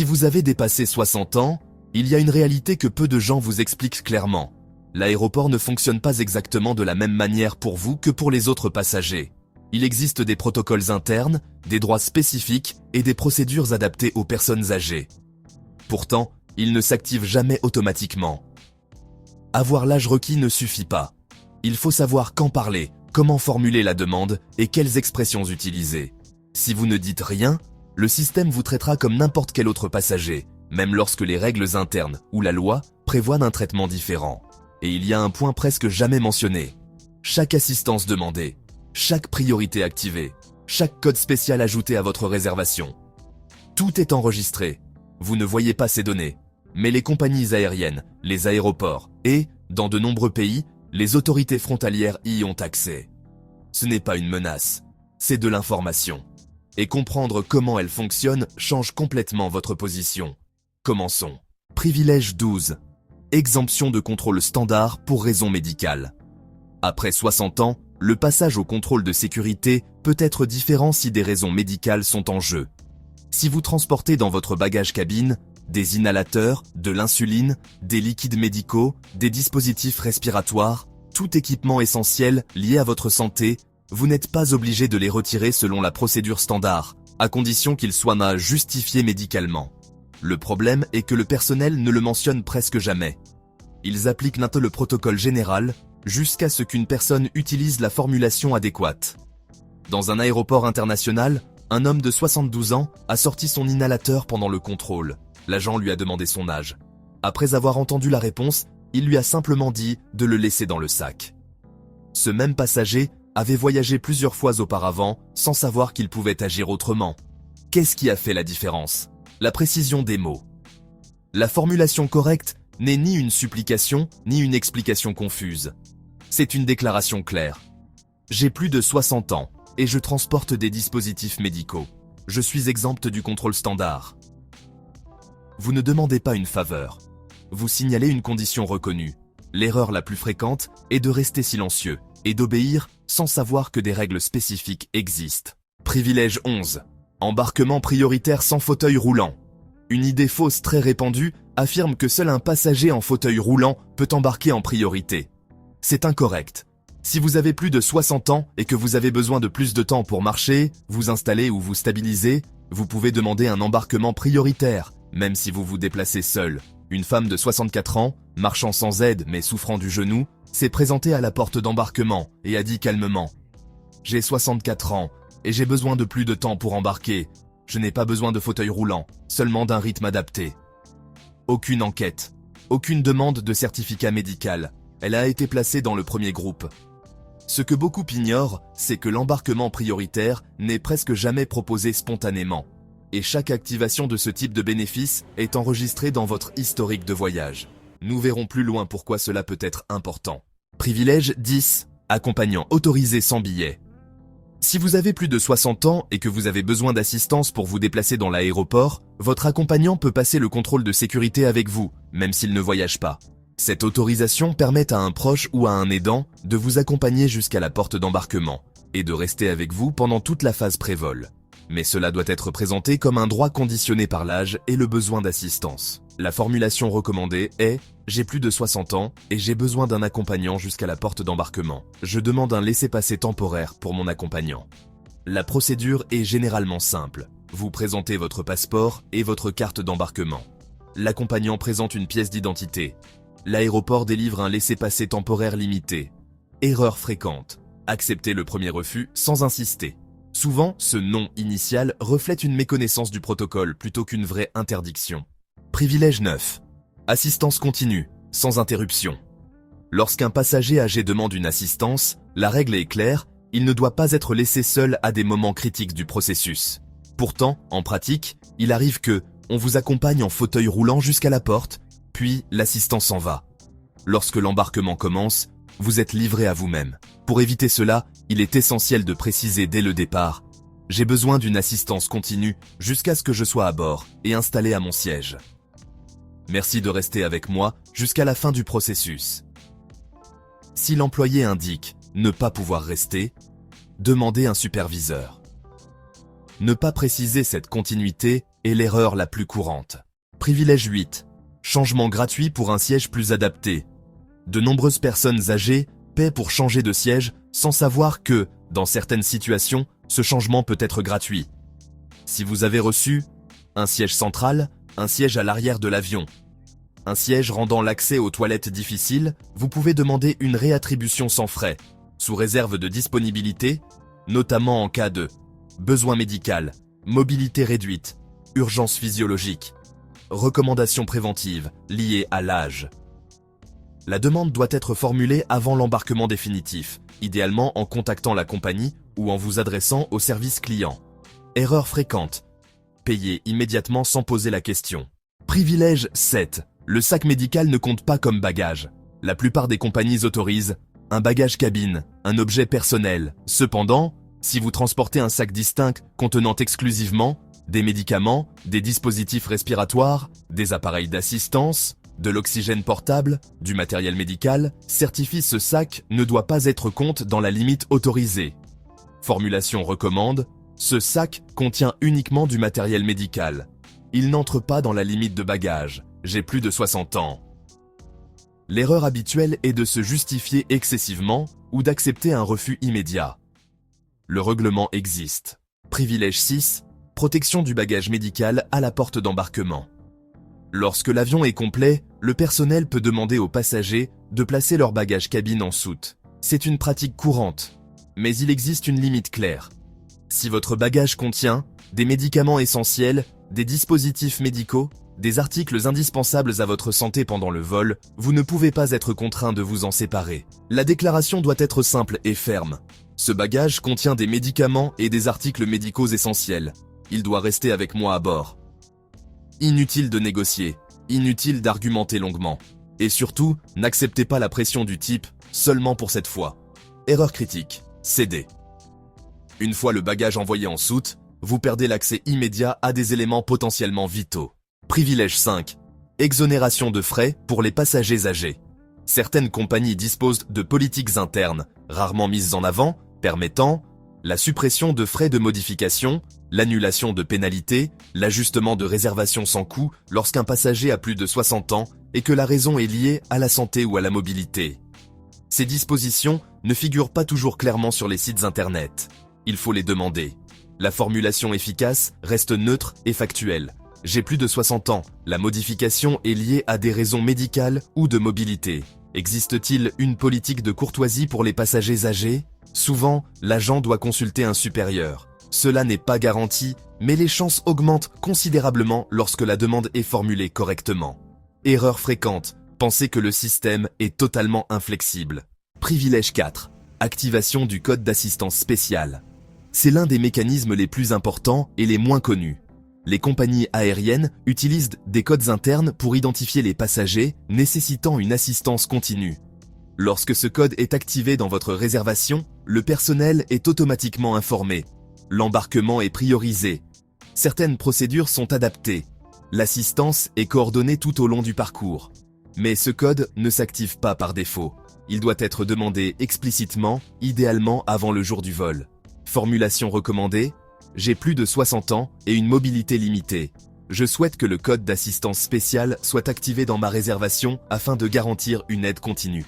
Si vous avez dépassé 60 ans, il y a une réalité que peu de gens vous expliquent clairement. L'aéroport ne fonctionne pas exactement de la même manière pour vous que pour les autres passagers. Il existe des protocoles internes, des droits spécifiques et des procédures adaptées aux personnes âgées. Pourtant, ils ne s'activent jamais automatiquement. Avoir l'âge requis ne suffit pas. Il faut savoir quand parler, comment formuler la demande et quelles expressions utiliser. Si vous ne dites rien, le système vous traitera comme n'importe quel autre passager, même lorsque les règles internes ou la loi prévoient un traitement différent. Et il y a un point presque jamais mentionné. Chaque assistance demandée, chaque priorité activée, chaque code spécial ajouté à votre réservation. Tout est enregistré. Vous ne voyez pas ces données, mais les compagnies aériennes, les aéroports et, dans de nombreux pays, les autorités frontalières y ont accès. Ce n'est pas une menace, c'est de l'information. Et comprendre comment elle fonctionne change complètement votre position. Commençons. Privilège 12. Exemption de contrôle standard pour raison médicale. Après 60 ans, le passage au contrôle de sécurité peut être différent si des raisons médicales sont en jeu. Si vous transportez dans votre bagage cabine des inhalateurs, de l'insuline, des liquides médicaux, des dispositifs respiratoires, tout équipement essentiel lié à votre santé, vous n'êtes pas obligé de les retirer selon la procédure standard, à condition qu'ils soient justifiés médicalement. Le problème est que le personnel ne le mentionne presque jamais. Ils appliquent le protocole général jusqu'à ce qu'une personne utilise la formulation adéquate. Dans un aéroport international, un homme de 72 ans a sorti son inhalateur pendant le contrôle. L'agent lui a demandé son âge. Après avoir entendu la réponse, il lui a simplement dit de le laisser dans le sac. Ce même passager avait voyagé plusieurs fois auparavant sans savoir qu'il pouvait agir autrement. Qu'est-ce qui a fait la différence ? La précision des mots. La formulation correcte n'est ni une supplication, ni une explication confuse. C'est une déclaration claire. J'ai plus de 60 ans et je transporte des dispositifs médicaux. Je suis exempt du contrôle standard. Vous ne demandez pas une faveur. Vous signalez une condition reconnue. L'erreur la plus fréquente est de rester silencieux et d'obéir sans savoir que des règles spécifiques existent. Privilège 11. Embarquement prioritaire sans fauteuil roulant. Une idée fausse très répandue affirme que seul un passager en fauteuil roulant peut embarquer en priorité. C'est incorrect. Si vous avez plus de 60 ans et que vous avez besoin de plus de temps pour marcher, vous installer ou vous stabiliser, vous pouvez demander un embarquement prioritaire, même si vous vous déplacez seul. Une femme de 64 ans, marchant sans aide mais souffrant du genou, s'est présentée à la porte d'embarquement et a dit calmement « J'ai 64 ans et j'ai besoin de plus de temps pour embarquer. Je n'ai pas besoin de fauteuil roulant, seulement d'un rythme adapté. » Aucune enquête, aucune demande de certificat médical. Elle a été placée dans le premier groupe. Ce que beaucoup ignorent, c'est que l'embarquement prioritaire n'est presque jamais proposé spontanément. Et chaque activation de ce type de bénéfice est enregistrée dans votre historique de voyage. Nous verrons plus loin pourquoi cela peut être important. Privilège 10. Accompagnant autorisé sans billet. Si vous avez plus de 60 ans et que vous avez besoin d'assistance pour vous déplacer dans l'aéroport, votre accompagnant peut passer le contrôle de sécurité avec vous, même s'il ne voyage pas. Cette autorisation permet à un proche ou à un aidant de vous accompagner jusqu'à la porte d'embarquement et de rester avec vous pendant toute la phase pré-vol. Mais cela doit être présenté comme un droit conditionné par l'âge et le besoin d'assistance. La formulation recommandée est « J'ai plus de 60 ans et j'ai besoin d'un accompagnant jusqu'à la porte d'embarquement. Je demande un laissez-passer temporaire pour mon accompagnant. » La procédure est généralement simple. Vous présentez votre passeport et votre carte d'embarquement. L'accompagnant présente une pièce d'identité. L'aéroport délivre un laissez-passer temporaire limité. Erreur fréquente. Acceptez le premier refus sans insister. Souvent, ce non initial reflète une méconnaissance du protocole plutôt qu'une vraie interdiction. Privilège 9. Assistance continue, sans interruption. Lorsqu'un passager âgé demande une assistance, la règle est claire, il ne doit pas être laissé seul à des moments critiques du processus. Pourtant, en pratique, il arrive que on vous accompagne en fauteuil roulant jusqu'à la porte, puis l'assistant s'en va. Lorsque l'embarquement commence, vous êtes livré à vous-même. Pour éviter cela, il est essentiel de préciser dès le départ « J'ai besoin d'une assistance continue jusqu'à ce que je sois à bord et installé à mon siège. Merci de rester avec moi jusqu'à la fin du processus. » Si l'employé indique « Ne pas pouvoir rester », demandez un superviseur. Ne pas préciser cette continuité est l'erreur la plus courante. Privilège 8. Changement gratuit pour un siège plus adapté. De nombreuses personnes âgées paient pour changer de siège sans savoir que, dans certaines situations, ce changement peut être gratuit. Si vous avez reçu un siège central, un siège à l'arrière de l'avion, un siège rendant l'accès aux toilettes difficile, vous pouvez demander une réattribution sans frais, sous réserve de disponibilité, notamment en cas de besoin médical, mobilité réduite, urgence physiologique, recommandations préventives liées à l'âge. La demande doit être formulée avant l'embarquement définitif, idéalement en contactant la compagnie ou en vous adressant au service client. Erreur fréquente. Payer immédiatement sans poser la question. Privilège 7. Le sac médical ne compte pas comme bagage. La plupart des compagnies autorisent un bagage cabine, un objet personnel. Cependant, si vous transportez un sac distinct contenant exclusivement des médicaments, des dispositifs respiratoires, des appareils d'assistance, de l'oxygène portable, du matériel médical, certifie ce sac ne doit pas être compte dans la limite autorisée. Formulation recommande, ce sac contient uniquement du matériel médical. Il n'entre pas dans la limite de bagage. J'ai plus de 60 ans. L'erreur habituelle est de se justifier excessivement ou d'accepter un refus immédiat. Le règlement existe. Privilège 6. Protection du bagage médical à la porte d'embarquement. Lorsque l'avion est complet, le personnel peut demander aux passagers de placer leur bagage cabine en soute. C'est une pratique courante, mais il existe une limite claire. Si votre bagage contient des médicaments essentiels, des dispositifs médicaux, des articles indispensables à votre santé pendant le vol, vous ne pouvez pas être contraint de vous en séparer. La déclaration doit être simple et ferme. Ce bagage contient des médicaments et des articles médicaux essentiels. Il doit rester avec moi à bord. Inutile de négocier, inutile d'argumenter longuement. Et surtout, n'acceptez pas la pression du type « seulement pour cette fois ». Erreur critique, cédez. Une fois le bagage envoyé en soute, vous perdez l'accès immédiat à des éléments potentiellement vitaux. Privilège 5. Exonération de frais pour les passagers âgés. Certaines compagnies disposent de politiques internes, rarement mises en avant, permettant la suppression de frais de modification, l'annulation de pénalités, l'ajustement de réservations sans coût lorsqu'un passager a plus de 60 ans et que la raison est liée à la santé ou à la mobilité. Ces dispositions ne figurent pas toujours clairement sur les sites internet. Il faut les demander. La formulation efficace reste neutre et factuelle. J'ai plus de 60 ans. La modification est liée à des raisons médicales ou de mobilité. Existe-t-il une politique de courtoisie pour les passagers âgés ? Souvent, l'agent doit consulter un supérieur. Cela n'est pas garanti, mais les chances augmentent considérablement lorsque la demande est formulée correctement. Erreur fréquente, pensez que le système est totalement inflexible. Privilège 4. Activation du code d'assistance spéciale. C'est l'un des mécanismes les plus importants et les moins connus. Les compagnies aériennes utilisent des codes internes pour identifier les passagers nécessitant une assistance continue. Lorsque ce code est activé dans votre réservation, le personnel est automatiquement informé. L'embarquement est priorisé. Certaines procédures sont adaptées. L'assistance est coordonnée tout au long du parcours. Mais ce code ne s'active pas par défaut. Il doit être demandé explicitement, idéalement avant le jour du vol. Formulation recommandée. J'ai plus de 60 ans et une mobilité limitée. Je souhaite que le code d'assistance spéciale soit activé dans ma réservation afin de garantir une aide continue.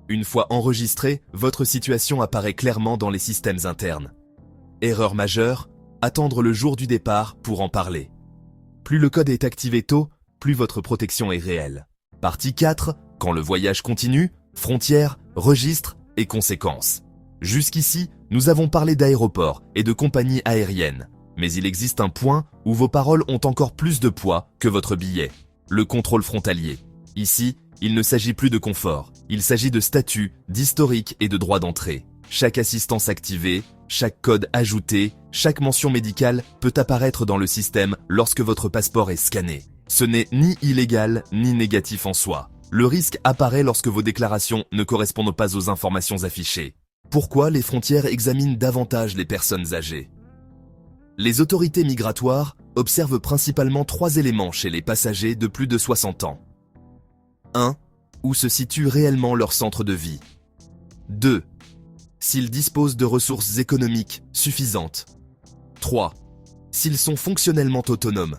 Une fois enregistré, votre situation apparaît clairement dans les systèmes internes. Erreur majeure, attendre le jour du départ pour en parler. Plus le code est activé tôt, plus votre protection est réelle. Partie 4, quand le voyage continue, frontières, registres et conséquences. Jusqu'ici, nous avons parlé d'aéroports et de compagnies aériennes. Mais il existe un point où vos paroles ont encore plus de poids que votre billet. Le contrôle frontalier. Ici, il ne s'agit plus de confort. Il s'agit de statut, d'historique et de droit d'entrée. Chaque assistance activée, chaque code ajouté, chaque mention médicale peut apparaître dans le système lorsque votre passeport est scanné. Ce n'est ni illégal ni négatif en soi. Le risque apparaît lorsque vos déclarations ne correspondent pas aux informations affichées. Pourquoi les frontières examinent davantage les personnes âgées ? Les autorités migratoires observent principalement 3 éléments chez les passagers de plus de 60 ans. 1. Où se situe réellement leur centre de vie. 2. S'ils disposent de ressources économiques suffisantes. 3. s'ils sont fonctionnellement autonomes.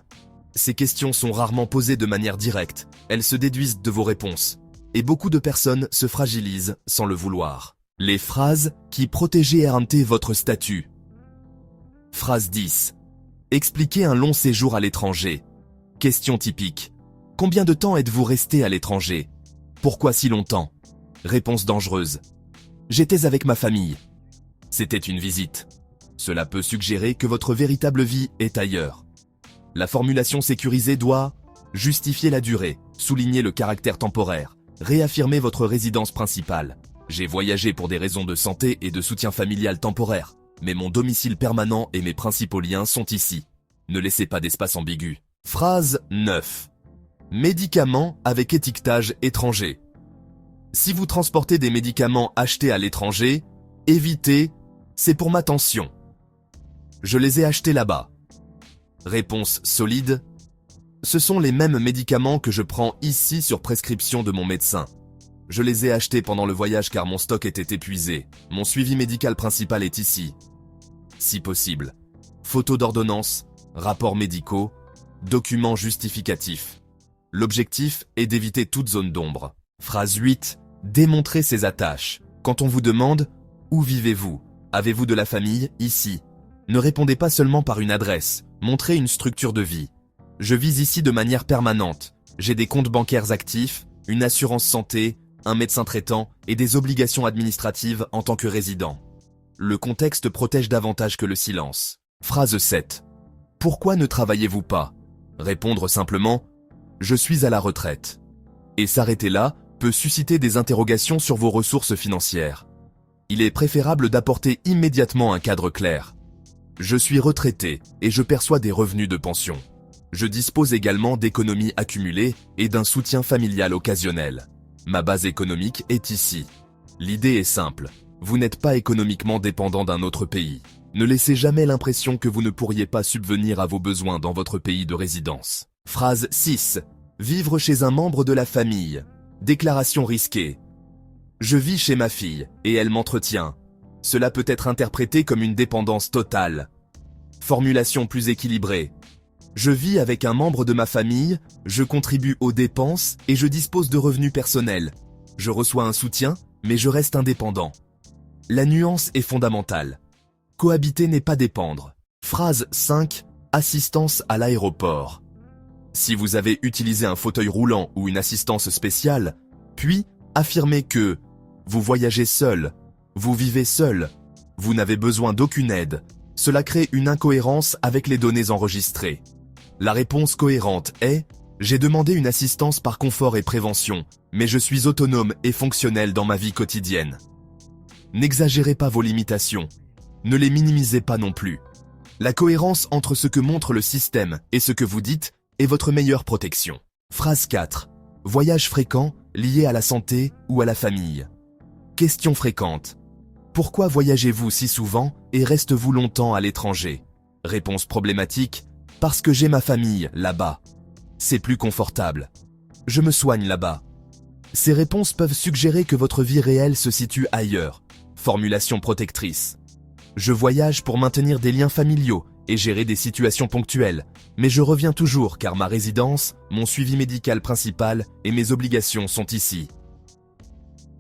Ces questions sont rarement posées de manière directe, elles se déduisent de vos réponses. Et beaucoup de personnes se fragilisent sans le vouloir. Les phrases qui protégent votre statut. Phrase 10. Expliquez un long séjour à l'étranger. Question typique. Combien de temps êtes-vous resté à l'étranger? Pourquoi si longtemps? Réponse dangereuse. J'étais avec ma famille. C'était une visite. Cela peut suggérer que votre véritable vie est ailleurs. La formulation sécurisée doit justifier la durée, souligner le caractère temporaire, réaffirmer votre résidence principale. J'ai voyagé pour des raisons de santé et de soutien familial temporaire, mais mon domicile permanent et mes principaux liens sont ici. Ne laissez pas d'espace ambigu. Phrase 9. Médicaments avec étiquetage étranger. Si vous transportez des médicaments achetés à l'étranger, évitez « c'est pour ma tension ». Je les ai achetés là-bas. Réponse solide. Ce sont les mêmes médicaments que je prends ici sur prescription de mon médecin. Je les ai achetés pendant le voyage car mon stock était épuisé. Mon suivi médical principal est ici. Si possible. Photos d'ordonnance, rapports médicaux, documents justificatifs. L'objectif est d'éviter toute zone d'ombre. Phrase 8. Démontrez ses attaches. Quand on vous demande « Où vivez-vous ? Avez-vous de la famille ici ?» Ne répondez pas seulement par une adresse, montrez une structure de vie. Je vis ici de manière permanente. J'ai des comptes bancaires actifs, une assurance santé, un médecin traitant et des obligations administratives en tant que résident. Le contexte protège davantage que le silence. Phrase 7. Pourquoi ne travaillez-vous pas? Répondre simplement « Je suis à la retraite ». Et s'arrêter là peut susciter des interrogations sur vos ressources financières. Il est préférable d'apporter immédiatement un cadre clair. Je suis retraité et je perçois des revenus de pension. Je dispose également d'économies accumulées et d'un soutien familial occasionnel. Ma base économique est ici. L'idée est simple. Vous n'êtes pas économiquement dépendant d'un autre pays. Ne laissez jamais l'impression que vous ne pourriez pas subvenir à vos besoins dans votre pays de résidence. Phrase 6. Vivre chez un membre de la famille. Déclaration risquée. Je vis chez ma fille et elle m'entretient. Cela peut être interprété comme une dépendance totale. Formulation plus équilibrée. Je vis avec un membre de ma famille, je contribue aux dépenses et je dispose de revenus personnels. Je reçois un soutien, mais je reste indépendant. La nuance est fondamentale. Cohabiter n'est pas dépendre. Phrase 5. Assistance à l'aéroport. Si vous avez utilisé un fauteuil roulant ou une assistance spéciale, puis affirmez que vous voyagez seul, vous vivez seul, vous n'avez besoin d'aucune aide, cela crée une incohérence avec les données enregistrées. La réponse cohérente est « J'ai demandé une assistance par confort et prévention, mais je suis autonome et fonctionnel dans ma vie quotidienne. » N'exagérez pas vos limitations. Ne les minimisez pas non plus. La cohérence entre ce que montre le système et ce que vous dites est votre meilleure protection. Phrase 4. Voyage fréquent lié à la santé ou à la famille. Question fréquente. Pourquoi voyagez-vous si souvent et restez-vous longtemps à l'étranger? Réponse problématique. Parce que j'ai ma famille là-bas. C'est plus confortable. Je me soigne là-bas. Ces réponses peuvent suggérer que votre vie réelle se situe ailleurs. Formulation protectrice. Je voyage pour maintenir des liens familiaux et gérer des situations ponctuelles, mais je reviens toujours car ma résidence, mon suivi médical principal et mes obligations sont ici.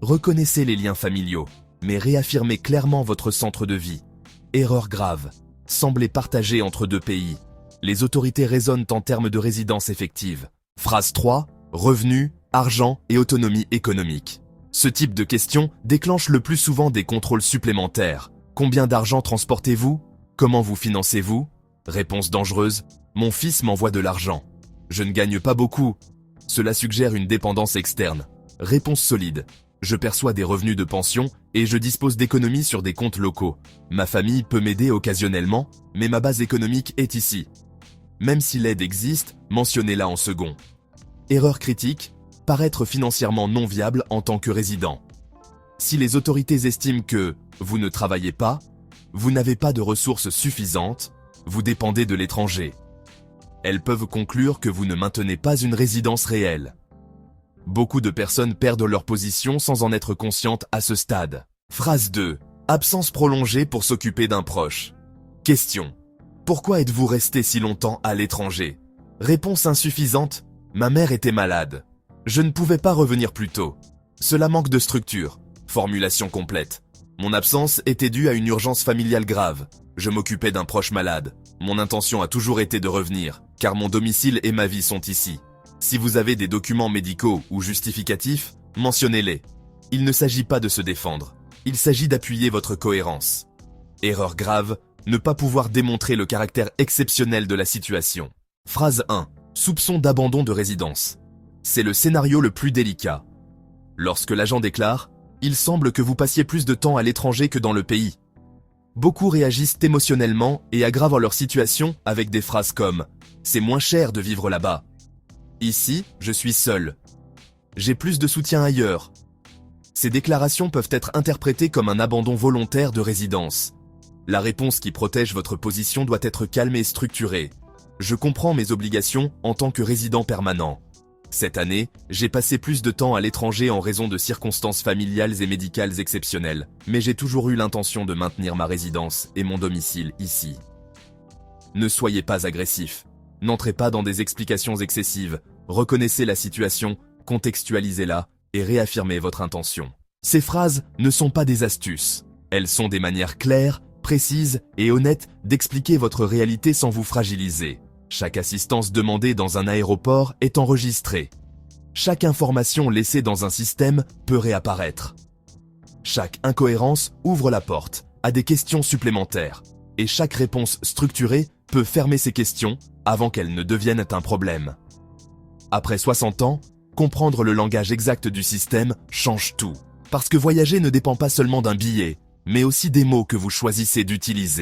Reconnaissez les liens familiaux, mais réaffirmez clairement votre centre de vie. Erreur grave. Semblez partagé entre deux pays. Les autorités raisonnent en termes de résidence effective. Phrase 3. Revenus, argent et autonomie économique. Ce type de question déclenche le plus souvent des contrôles supplémentaires. Combien d'argent transportez-vous? Comment vous financez-vous? Réponse dangereuse. Mon fils m'envoie de l'argent. Je ne gagne pas beaucoup. Cela suggère une dépendance externe. Réponse solide. Je perçois des revenus de pension et je dispose d'économies sur des comptes locaux. Ma famille peut m'aider occasionnellement, mais ma base économique est ici. Même si l'aide existe, mentionnez-la en second. Erreur critique. Paraître financièrement non viable en tant que résident. Si les autorités estiment que vous ne travaillez pas, vous n'avez pas de ressources suffisantes, vous dépendez de l'étranger. Elles peuvent conclure que vous ne maintenez pas une résidence réelle. Beaucoup de personnes perdent leur position sans en être conscientes à ce stade. Phrase 2. Absence prolongée pour s'occuper d'un proche. Question. Pourquoi êtes-vous resté si longtemps à l'étranger? Réponse insuffisante. Ma mère était malade. Je ne pouvais pas revenir plus tôt. Cela manque de structure. Formulation complète. Mon absence était due à une urgence familiale grave. Je m'occupais d'un proche malade. Mon intention a toujours été de revenir, car mon domicile et ma vie sont ici. Si vous avez des documents médicaux ou justificatifs, mentionnez-les. Il ne s'agit pas de se défendre. Il s'agit d'appuyer votre cohérence. Erreur grave, ne pas pouvoir démontrer le caractère exceptionnel de la situation. Phrase 1. Soupçon d'abandon de résidence. C'est le scénario le plus délicat. Lorsque l'agent déclare « Il semble que vous passiez plus de temps à l'étranger que dans le pays », beaucoup réagissent émotionnellement et aggravent leur situation avec des phrases comme « C'est moins cher de vivre là-bas ». Ici, je suis seul. J'ai plus de soutien ailleurs. Ces déclarations peuvent être interprétées comme un abandon volontaire de résidence. La réponse qui protège votre position doit être calme et structurée. Je comprends mes obligations en tant que résident permanent. Cette année, j'ai passé plus de temps à l'étranger en raison de circonstances familiales et médicales exceptionnelles, mais j'ai toujours eu l'intention de maintenir ma résidence et mon domicile ici. Ne soyez pas agressif. N'entrez pas dans des explications excessives. Reconnaissez la situation, contextualisez-la et réaffirmez votre intention. Ces phrases ne sont pas des astuces. Elles sont des manières claires, précises et honnêtes d'expliquer votre réalité sans vous fragiliser. Chaque assistance demandée dans un aéroport est enregistrée. Chaque information laissée dans un système peut réapparaître. Chaque incohérence ouvre la porte à des questions supplémentaires. Et chaque réponse structurée peut fermer ces questions avant qu'elles ne deviennent un problème. Après 60 ans, comprendre le langage exact du système change tout. Parce que voyager ne dépend pas seulement d'un billet, mais aussi des mots que vous choisissez d'utiliser.